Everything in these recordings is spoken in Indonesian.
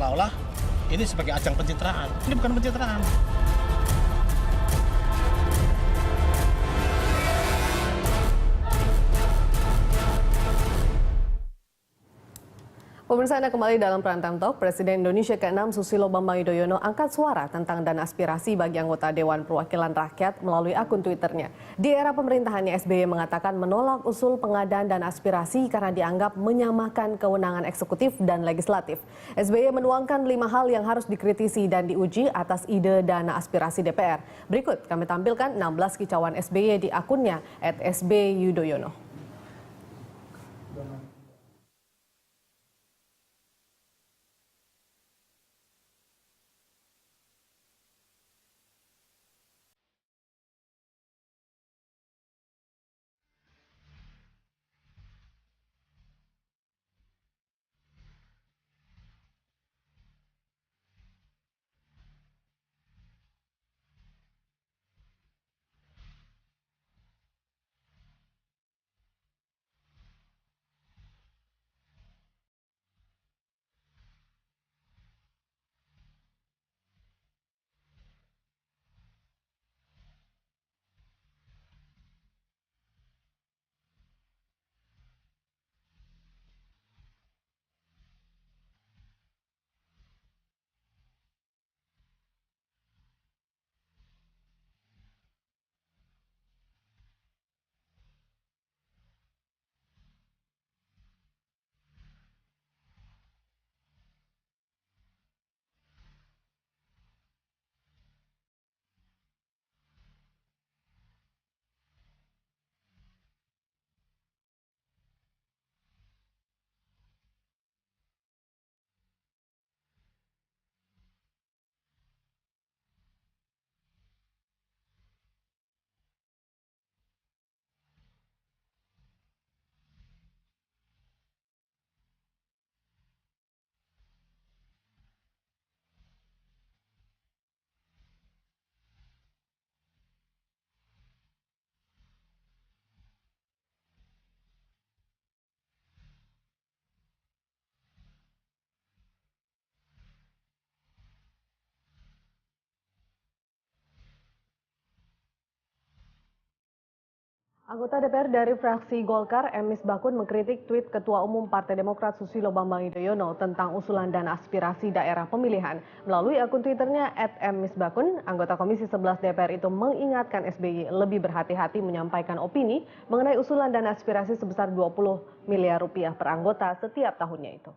seolah-olah ini sebagai ajang pencitraan. Ini bukan pencitraan. Pemirsa, Anda kembali dalam Prime Talk. Presiden Indonesia ke-6 Susilo Bambang Yudhoyono angkat suara tentang dana aspirasi bagi anggota Dewan Perwakilan Rakyat melalui akun Twitternya. Di era pemerintahannya, SBY mengatakan menolak usul pengadaan dana aspirasi karena dianggap menyamakan kewenangan eksekutif dan legislatif. SBY menuangkan 5 hal yang harus dikritisi dan diuji atas ide dana aspirasi DPR. Berikut kami tampilkan 16 kicauan SBY di akunnya @sbyudhoyono. Anggota DPR dari fraksi Golkar, M. Misbakun, mengkritik tweet Ketua Umum Partai Demokrat Susilo Bambang Yudhoyono tentang usulan dana aspirasi daerah pemilihan. Melalui akun Twitternya @mmisbakun, anggota Komisi 11 DPR itu mengingatkan SBY lebih berhati-hati menyampaikan opini mengenai usulan dana aspirasi sebesar 20 miliar rupiah per anggota setiap tahunnya itu.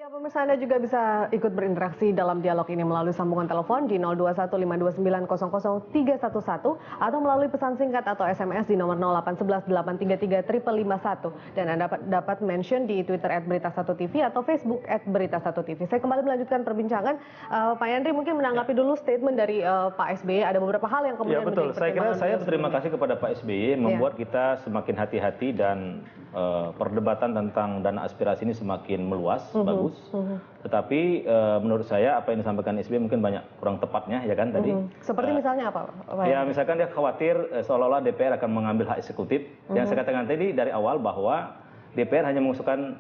Pemirsa, Anda juga bisa ikut berinteraksi dalam dialog ini melalui sambungan telepon di 021529000311 atau melalui pesan singkat atau SMS di nomor 08118335551 dan Anda dapat mention di Twitter @berita1tv atau Facebook @berita1tv. Saya kembali melanjutkan perbincangan. Pak Yandri mungkin menanggapi dulu statement dari Pak SBY. Ada beberapa hal yang kemudian betul. Saya kira saya berterima kasih kepada Pak SBY membuat kita semakin hati-hati dan perdebatan tentang dana aspirasi ini semakin meluas, bagus. Tetapi menurut saya apa yang disampaikan SBY mungkin banyak kurang tepatnya, ya kan tadi. Seperti misalnya apa, Pak? Ya, misalkan dia khawatir seolah-olah DPR akan mengambil hak eksekutif. Yang saya katakan tadi dari awal bahwa DPR hanya mengusulkan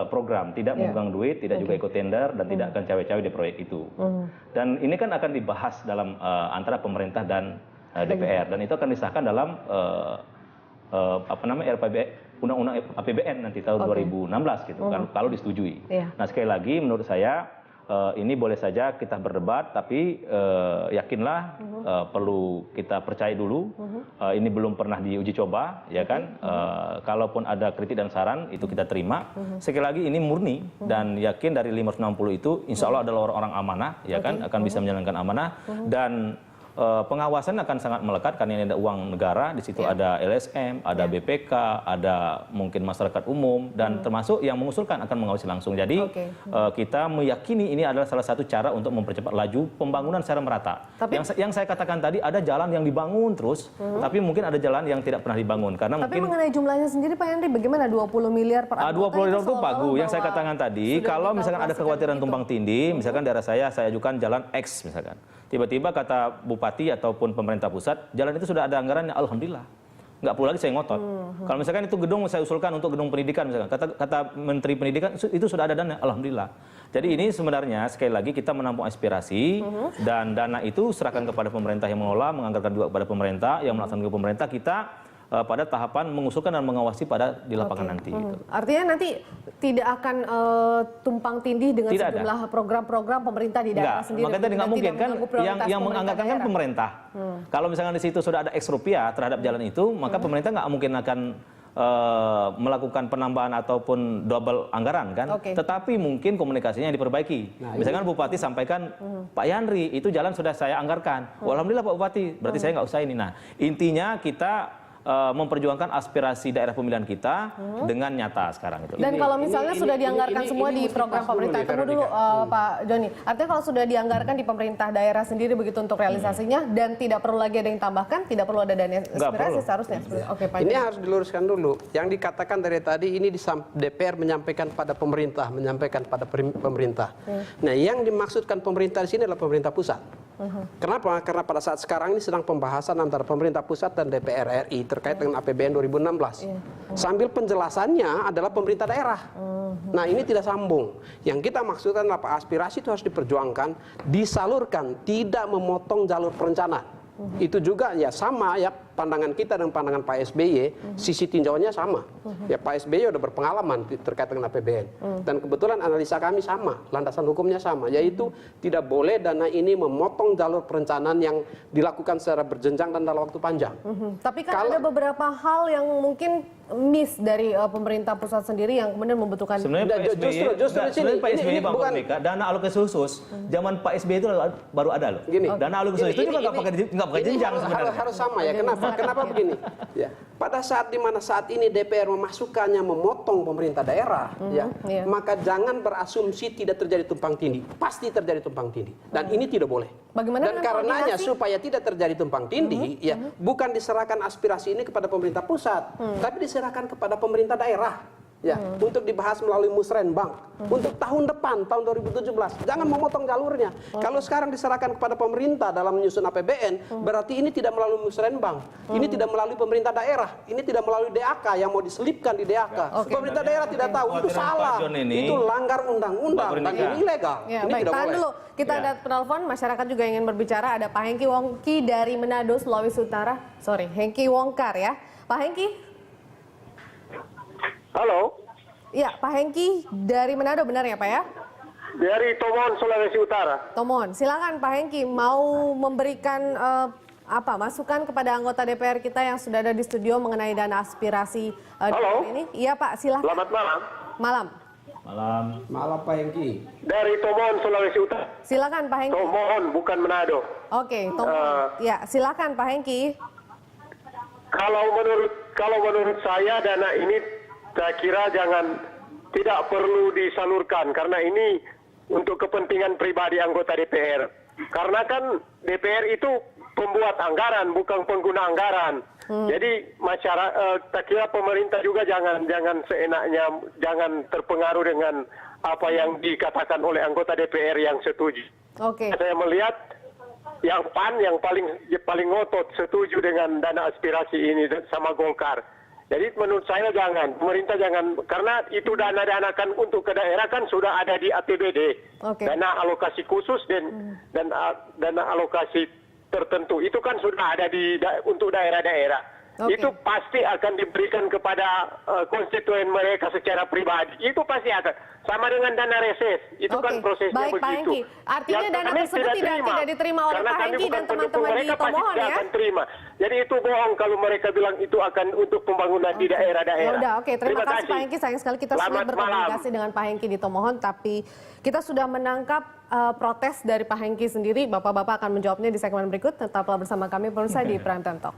program, tidak memegang duit, tidak juga ikut tender, dan tidak akan cawe-cawe di proyek itu. Dan ini kan akan dibahas dalam antara pemerintah dan DPR, dan itu akan disahkan dalam Undang-Undang APBN nanti tahun 2016 gitu kan, kalau disetujui. Nah, sekali lagi menurut saya ini boleh saja kita berdebat, tapi yakinlah perlu kita percaya dulu. Ini belum pernah diuji coba, ya kan. Kalaupun ada kritik dan saran itu kita terima. Sekali lagi ini murni dan yakin dari 560 itu insya Allah adalah orang-orang amanah, ya kan, akan bisa menjalankan amanah dan pengawasan akan sangat melekat karena ini ada uang negara, di situ ada LSM, ada BPK, ada mungkin masyarakat umum, dan termasuk yang mengusulkan akan mengawasi langsung. Jadi kita meyakini ini adalah salah satu cara untuk mempercepat laju pembangunan secara merata. Tapi, yang saya katakan tadi ada jalan yang dibangun terus, tapi mungkin ada jalan yang tidak pernah dibangun. Karena tapi mungkin mengenai jumlahnya sendiri Pak Yandri, bagaimana 20 miliar per anggota? 20 miliar itu bagus. Yang saya katakan tadi, kalau misalkan ada kekhawatiran tumpang tindih, misalkan daerah saya ajukan jalan X misalkan. Tiba-tiba kata bupati ataupun pemerintah pusat, jalan itu sudah ada anggarannya, alhamdulillah. Nggak perlu lagi saya ngotot. Kalau misalkan itu gedung saya usulkan untuk gedung pendidikan misalkan, kata Menteri Pendidikan itu sudah ada dana, alhamdulillah. Jadi ini sebenarnya sekali lagi kita menampung aspirasi dan dana itu serahkan kepada pemerintah yang mengelola, menganggarkan juga kepada pemerintah, yang melaksanakan pemerintah, kita pada tahapan mengusulkan dan mengawasi di lapangan nanti. Gitu. Artinya nanti tidak akan tumpang tindih dengan sejumlah program-program pemerintah di daerah sendiri. Makanya tadi nggak mungkin kan, yang menganggarkan kan pemerintah. Kalau misalkan di situ sudah ada ex rupiah terhadap jalan itu, maka pemerintah nggak mungkin akan melakukan penambahan ataupun double anggaran kan. Tetapi mungkin komunikasinya yang diperbaiki. Misalkan Bupati sampaikan, Pak Yandri itu jalan sudah saya anggarkan. Alhamdulillah Pak Bupati, berarti saya nggak usah ini. Nah, intinya kita memperjuangkan aspirasi daerah pemilihan kita dengan nyata sekarang itu. Dan kalau misalnya sudah dianggarkan semua di program pemerintah, tunggu dulu Pak Joni. Artinya kalau sudah dianggarkan di pemerintah daerah sendiri begitu untuk realisasinya dan tidak perlu lagi ada yang tambahkan, tidak perlu ada dana aspirasi seharusnya. Oke, Pak. Ini harus diluruskan dulu. Yang dikatakan dari tadi ini DPR menyampaikan pada pemerintah, menyampaikan pada pemerintah. Nah, yang dimaksudkan pemerintah di sini adalah pemerintah pusat. Kenapa? Karena pada saat sekarang ini sedang pembahasan antara pemerintah pusat dan DPR RI terkait dengan APBN 2016. Sambil penjelasannya adalah pemerintah daerah. Nah, ini tidak sambung. Yang kita maksudkan adalah aspirasi itu harus diperjuangkan, disalurkan, tidak memotong jalur perencanaan. Itu juga ya sama ya pandangan kita dan pandangan Pak SBY, sisi tinjauannya sama. Ya Pak SBY udah berpengalaman terkait dengan APBN. Dan kebetulan analisa kami sama, landasan hukumnya sama, yaitu tidak boleh dana ini memotong jalur perencanaan yang dilakukan secara berjenjang dan dalam waktu panjang. Tapi kan ada beberapa hal yang mungkin miss dari pemerintah pusat sendiri yang kemudian membutuhkan. Sebenarnya justru di sini Pak SBY bukan dana alokasi khusus. Zaman Pak SBY itu baru ada loh. Gini, dana alokasi khusus itu juga nggak pakai jenjang sebenarnya. Harus sama ya. Kenapa begini? Ya, pada saat dimana saat ini DPR memasukkannya memotong pemerintah daerah, maka jangan berasumsi tidak terjadi tumpang tindih. Pasti terjadi tumpang tindih. Dan ini tidak boleh. Bagaimana dan karenanya supaya tidak terjadi tumpang tindih, bukan diserahkan aspirasi ini kepada pemerintah pusat, tapi diserahkan kepada pemerintah daerah. Ya, untuk dibahas melalui musrenbang untuk tahun depan, tahun 2017. Jangan memotong jalurnya. Kalau sekarang diserahkan kepada pemerintah dalam menyusun APBN, berarti ini tidak melalui musrenbang. Ini tidak melalui pemerintah daerah. Ini tidak melalui DAK yang mau diselipkan di DAK. Pemerintah daerah tidak tahu, itu salah. Itu langgar undang-undang dan ini ilegal. Ini tidak boleh. Dulu. Kita ada penelpon, masyarakat juga ingin berbicara. Ada Pak Hengki Wongki dari Manado, Sulawesi Utara. Sorry, Hengki Wongkar ya. Pak Hengki? Halo. Ya, Pak Hengki dari Manado, benar ya Pak ya? Dari Tomon, Sulawesi Utara. Tomon, silakan Pak Hengki mau memberikan masukan kepada anggota DPR kita yang sudah ada di studio mengenai dana aspirasi DPR ini. Iya Pak, silakan. Selamat malam. Malam. Malam. Malam Pak Hengki. Dari Tomohon, Sulawesi Utara. Silakan Pak Hengki. Tomohon, bukan Manado. Oke, ya silakan Pak Hengki. Kalau menurut saya dana ini saya kira tidak perlu disalurkan karena ini untuk kepentingan pribadi anggota DPR. Karena kan DPR itu pembuat anggaran bukan pengguna anggaran. Jadi masyarakat, saya kira pemerintah juga jangan seenaknya, jangan terpengaruh dengan apa yang dikatakan oleh anggota DPR yang setuju. Oke. Saya melihat yang PAN yang paling ngotot setuju dengan dana aspirasi ini sama Golkar. Jadi menurut saya pemerintah jangan, karena itu dana kan untuk ke daerah kan sudah ada di APBD. Oke. Dana alokasi khusus dan dana alokasi tertentu itu kan sudah ada untuk daerah-daerah. Oke. Itu pasti akan diberikan kepada konstituen mereka secara pribadi. Itu pasti akan sama dengan dana reses. Itu kan prosesnya baik, begitu. Pak Hengki. Artinya dana tersebut tidak diterima oleh Pak Hengki dan teman-teman di Tomohon ya? Akan terima. Jadi itu bohong kalau mereka bilang itu akan untuk pembangunan di daerah-daerah. Ya udah, oke. Terima kasih Pak Hengki. Sayang sekali kita sudah berkomunikasi dengan Pak Hengki di Tomohon, tapi kita sudah menangkap protes dari Pak Hengki sendiri. Bapak-bapak akan menjawabnya di segmen berikut. Tetaplah bersama kami pemirsa di Prime Time Talk.